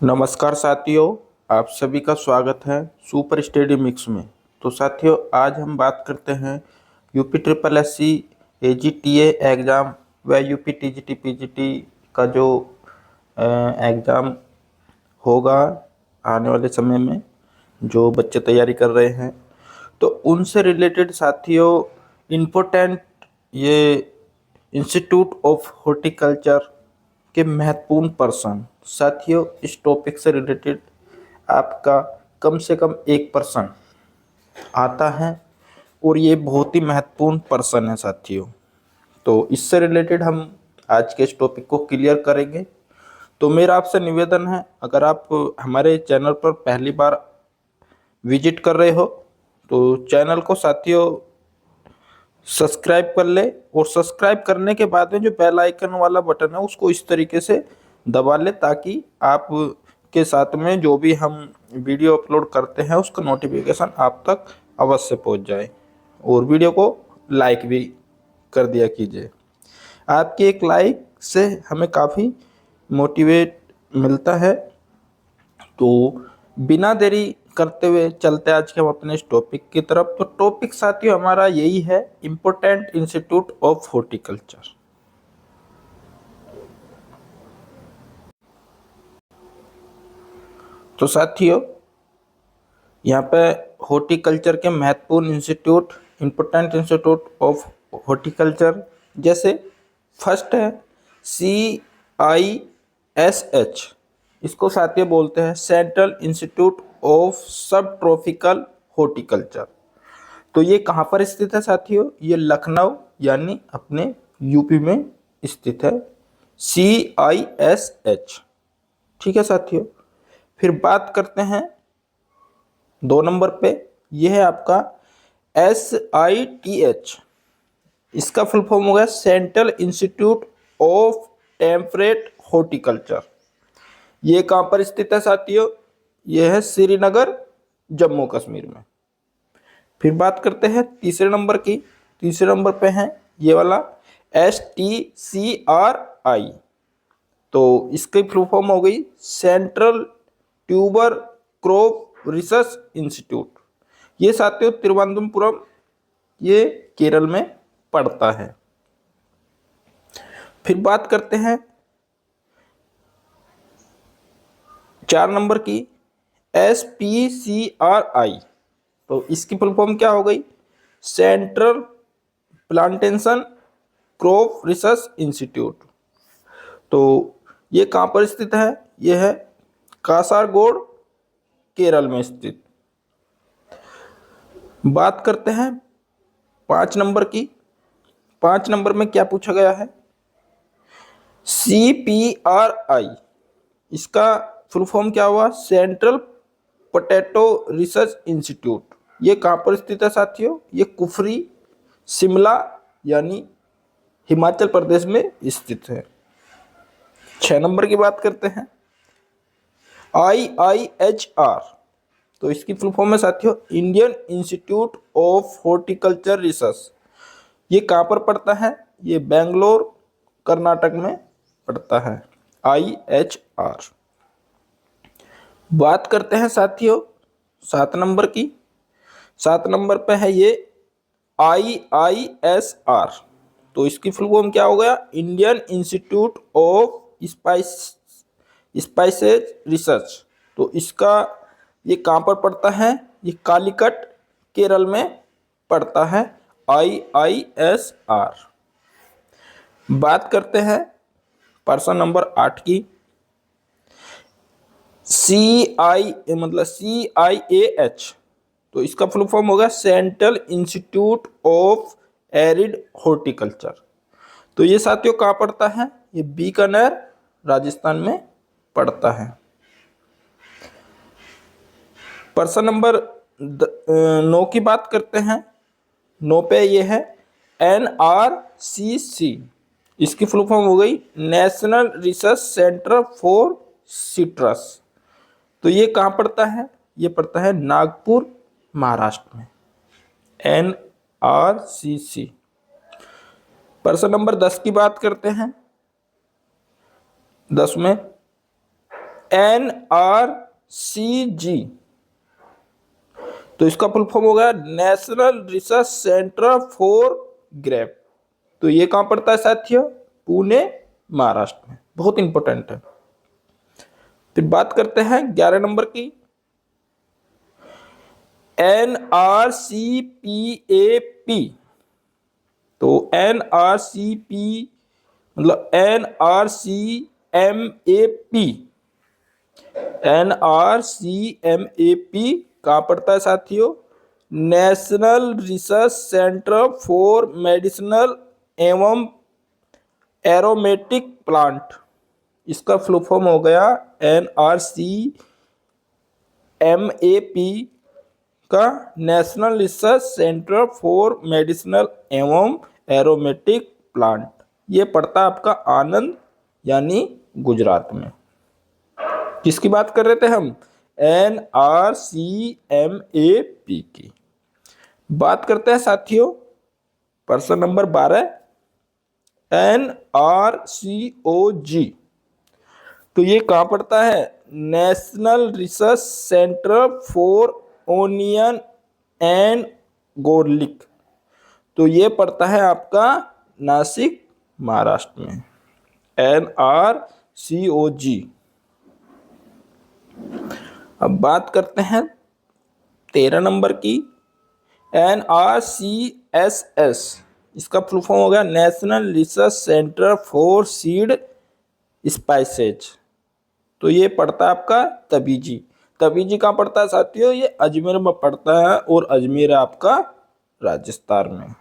नमस्कार साथियों, आप सभी का स्वागत है सुपर स्टडी मिक्स में। तो साथियों, आज हम बात करते हैं UP triple S C AGTA exam व यूपी TGT PGT का जो एग्ज़ाम होगा आने वाले समय में, जो बच्चे तैयारी कर रहे हैं। तो उनसे रिलेटेड साथियों इम्पोर्टेंट ये इंस्टीट्यूट ऑफ हॉर्टिकल्चर के महत्वपूर्ण पर्सन, साथियों इस टॉपिक से रिलेटेड आपका कम से कम एक पर्सन आता है और ये बहुत ही महत्वपूर्ण पर्सन है साथियों। तो इससे रिलेटेड हम आज के इस टॉपिक को क्लियर करेंगे। तो मेरा आपसे निवेदन है, अगर आप हमारे चैनल पर पहली बार विजिट कर रहे हो तो चैनल को साथियों सब्सक्राइब कर ले, और सब्सक्राइब करने के बाद में जो बेल आइकन वाला बटन है उसको इस तरीके से दबा ले ताकि आप के साथ में जो भी हम वीडियो अपलोड करते हैं उसका नोटिफिकेशन आप तक अवश्य पहुंच जाए। और वीडियो को लाइक भी कर दिया कीजिए। आपकी एक लाइक से हमें काफ़ी मोटिवेट मिलता है। तो बिना देरी करते हुए चलते आज के हम अपने इस टॉपिक की तरफ। तो टॉपिक साथियों हमारा यही है, इम्पोर्टेंट इंस्टीट्यूट ऑफ हॉर्टिकल्चर। तो साथियों यहाँ पे हॉर्टिकल्चर के महत्वपूर्ण institute, important institute of horticulture, जैसे फर्स्ट है CISH। इसको साथियों बोलते हैं सेंट्रल इंस्टीट्यूट ऑफ सब ट्रॉपिकल हॉर्टिकल्चर। तो ये कहाँ पर स्थित है साथियों? ये लखनऊ यानी अपने यूपी में स्थित है, CISH। ठीक है साथियों। फिर बात करते हैं 2 नंबर पे, यह है आपका SITH। इसका फुल फॉर्म होगा central institute of temperate horticulture. ये कहाँ पर स्थित है साथियों? यह है श्रीनगर, जम्मू कश्मीर में। फिर बात करते हैं तीसरे नंबर की। तीसरे नंबर पे है ये वाला STCRI। तो इसकी फुल फॉर्म हो गई central tuber crop research institute. ये साथियों तिरुवनंतपुरम, ये केरल में पड़ता है। फिर बात करते हैं 4 नंबर की SPCRI। तो इसकी फुल फॉर्म क्या हो गई? Central plantation crop research institute. तो ये कहाँ पर स्थित है? ये है कासारगोड, केरल में स्थित। बात करते हैं 5 नंबर की। 5 नंबर में क्या पूछा गया है? CPRI। इसका फुल फॉर्म क्या हुआ? Central potato research institute. ये कहाँ पर स्थित है साथियों? ये कुफरी, शिमला यानी हिमाचल प्रदेश में स्थित है। 6 नंबर की बात करते हैं IIHR। तो इसकी फुल फॉर्म है साथियों Indian institute of horticulture research. ये कहाँ पर पड़ता है? ये बेंगलोर, कर्नाटक में पड़ता है, IHR। बात करते हैं साथियों 7 नंबर की। 7 नंबर पे है ये IISR। तो इसकी फुल फॉर्म क्या हो गया? Indian institute of spices research. तो इसका ये कहाँ पर पड़ता है? ये कालीकट, केरल में पड़ता है, IISR। बात करते हैं पर्सन नंबर 8 की। CIAH। तो इसका फुल फॉर्म होगा central institute of arid horticulture. तो ये साथियों कहाँ पड़ता है? ये बीकानेर, राजस्थान में पड़ता है। पर्सन नंबर 9 की बात करते हैं। 9 पे ये है NRCC। इसकी फुल फॉर्म हो गई national research centre for citrus. तो ये कहाँ पड़ता है? ये पड़ता है नागपुर, महाराष्ट्र में, NRCC। पर्सन नंबर 10 की बात करते हैं। 10 में NRCG, तो इसका फुल फॉर्म होगा national research centre for grape. तो ये कहां पड़ता है साथियों? पुणे, महाराष्ट्र में। बहुत इंपॉर्टेंट है। फिर बात करते हैं 11 नंबर की, NRCPAP। तो NRCP मतलब NRCMAP, NRCMAP कहां पड़ता है साथियों? National research centre for medicinal एवं एरोमेटिक प्लांट। इसका फुल फॉर्म हो गया NRCMAP का national research centre for medicinal एवं एरोमेटिक प्लांट। ये पड़ता है आपका आनंद यानी गुजरात में। किसकी बात कर रहे थे हम? NRCMAP की। बात करते हैं साथियों प्रश्न नंबर 12, NRCOG। तो ये कहां पड़ता है? National research centre for onion and garlic. तो ये पड़ता है आपका नासिक, महाराष्ट्र में। NRCOG। अब बात करते हैं 13 नंबर की, NRCSS। इसका फुल फॉर्म हो गया national research centre for seed spices. तो ये पड़ता है आपका तबीजी। तबीजी कहाँ पड़ता है साथियों? ये अजमेर में पड़ता है, और अजमेर है आपका राजस्थान में।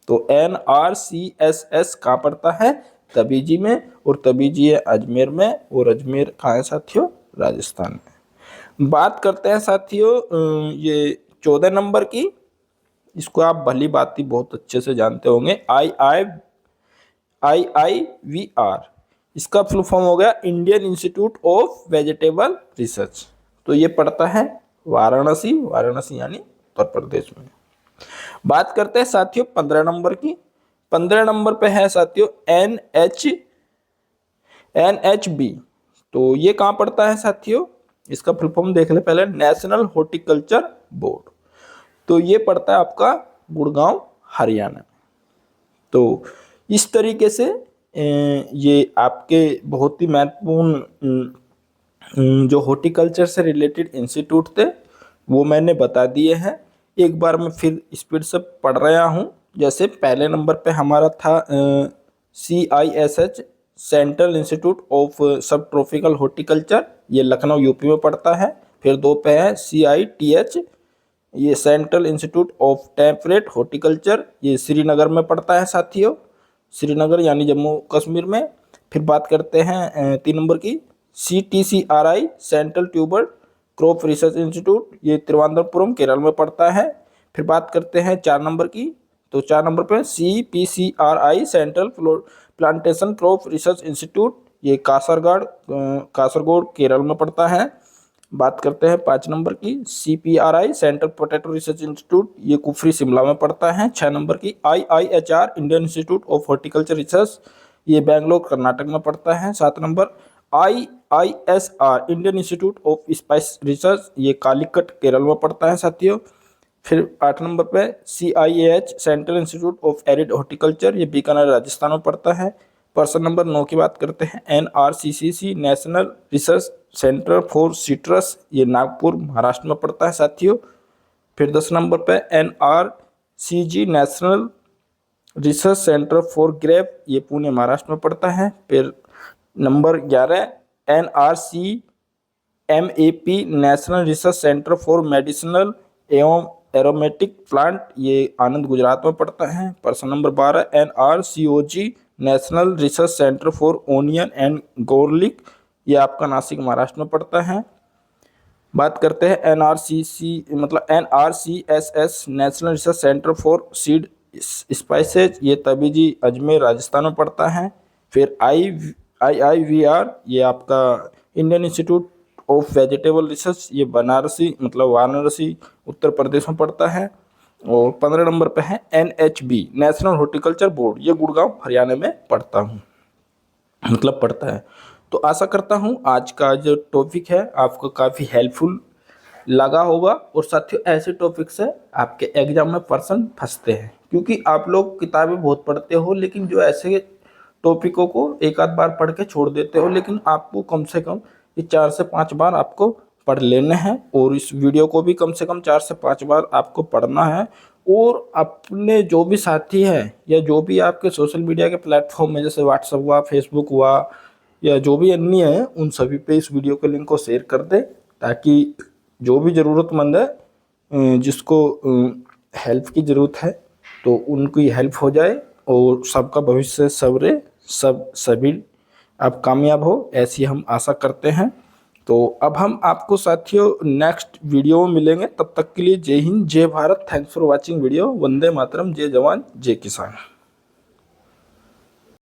तो NRCSS कहाँ पड़ता है? तबीजी में, और तबीजी है अजमेर में, और अजमेर कहाँ है साथियों? राजस्थान में। बात करते हैं साथियों ये 14 नंबर की। इसको आप भली बाती बहुत अच्छे से जानते होंगे, IIVR। इसका फुल फॉर्म हो गया Indian institute of vegetable research. तो ये पड़ता है वाराणसी, वाराणसी यानी उत्तर प्रदेश में। बात करते हैं साथियों 15 नंबर की। 15 नंबर पे है साथियों NHB। तो ये कहाँ पड़ता है साथियों? इसका फुल फॉर्म देख ले पहले, नेशनल हॉर्टिकल्चर बोर्ड। तो ये पड़ता है आपका गुड़गांव, हरियाणा। तो इस तरीके से ये आपके बहुत ही महत्वपूर्ण जो हॉर्टिकल्चर से रिलेटेड इंस्टीट्यूट थे वो मैंने बता दिए हैं। एक बार मैं फिर स्पीड से पढ़ रहा हूँ। जैसे पहले नंबर पे हमारा था CISH, सेंट्रल इंस्टीट्यूट ऑफ सब ट्रॉपिकल हॉर्टिकल्चर, ये लखनऊ यूपी में पड़ता है। फिर 2 पे है CITH, ये central institute of temperate horticulture, ये श्रीनगर में पड़ता है साथियों, श्रीनगर यानी जम्मू कश्मीर में। फिर बात करते हैं 3 नंबर की, CTCRI, central tuber crop research institute, ये तिरुवनंतपुरम केरल में पड़ता है। फिर बात करते हैं 4 नंबर की। तो 4 नंबर पे CPCRI, central plantation crop research institute, ये कासरगोड केरल में पड़ता है। बात करते हैं 5 नंबर की, CPRI, central potato research institute, ये कुफरी शिमला में पड़ता है। 6 नंबर की IIHR, Indian institute of horticulture research, ये बेंगलोर कर्नाटक में पड़ता है। 7 number IISR, Indian institute of spice research, ये कालीकट केरल में पड़ता है साथियों। फिर 8 नंबर पे CIAH, central institute of arid horticulture, ये बीकानेर राजस्थान में पड़ता है। पर्सन नंबर 9 की बात करते हैं, NRCCC, national research centre for citrus, ये नागपुर महाराष्ट्र में पड़ता है साथियों। फिर 10 नंबर पे NRCG, national research centre for grape, ये पुणे महाराष्ट्र में पड़ता है। फिर number 11 NRCMAP, national research centre for medicinal एवं एरोमेटिक प्लांट, ये आनंद गुजरात में पड़ता है। Person number 12 NRCOG, national research centre for onion and garlic, ये आपका नासिक महाराष्ट्र में पड़ता है। बात करते हैं NRCSS, national research centre for seed spices, ये तबीजी अजमेर राजस्थान में पड़ता है। फिर IIVR, ये आपका Indian institute of vegetable research, ये वाराणसी उत्तर प्रदेश में पड़ता है। और 15 नंबर पे है NHB, नेशनल हॉर्टिकल्चर बोर्ड, ये गुड़गांव हरियाणा में पड़ता है। तो आशा करता हूँ आज का जो टॉपिक है आपको काफ़ी हेल्पफुल लगा होगा। और साथियों ऐसे टॉपिक से आपके एग्जाम में पर्सन फंसते हैं, क्योंकि आप लोग किताबें बहुत पढ़ते हो लेकिन जो ऐसे टॉपिकों को एक आध बार पढ़ के छोड़ देते हो, लेकिन आपको कम से कम ये 4 से 5 बार आपको पढ़ लेने हैं और इस वीडियो को भी कम से कम 4 से 5 बार आपको पढ़ना है। और अपने जो भी साथी हैं या जो भी आपके सोशल मीडिया के प्लेटफॉर्म में जैसे व्हाट्सएप हुआ, फेसबुक हुआ या जो भी अन्य है, उन सभी पे इस वीडियो के लिंक को शेयर कर दे, ताकि जो भी ज़रूरतमंद है जिसको हेल्प की ज़रूरत है तो उनकी हेल्प हो जाए और सबका भविष्य सवरे, सभी आप कामयाब हो, ऐसी हम आशा करते हैं। तो अब हम आपको साथियों नेक्स्ट वीडियो में मिलेंगे, तब तक के लिए जय हिंद, जय Bharat. Thanks for watching video. वंदे मातरम, जय जवान जय किसान।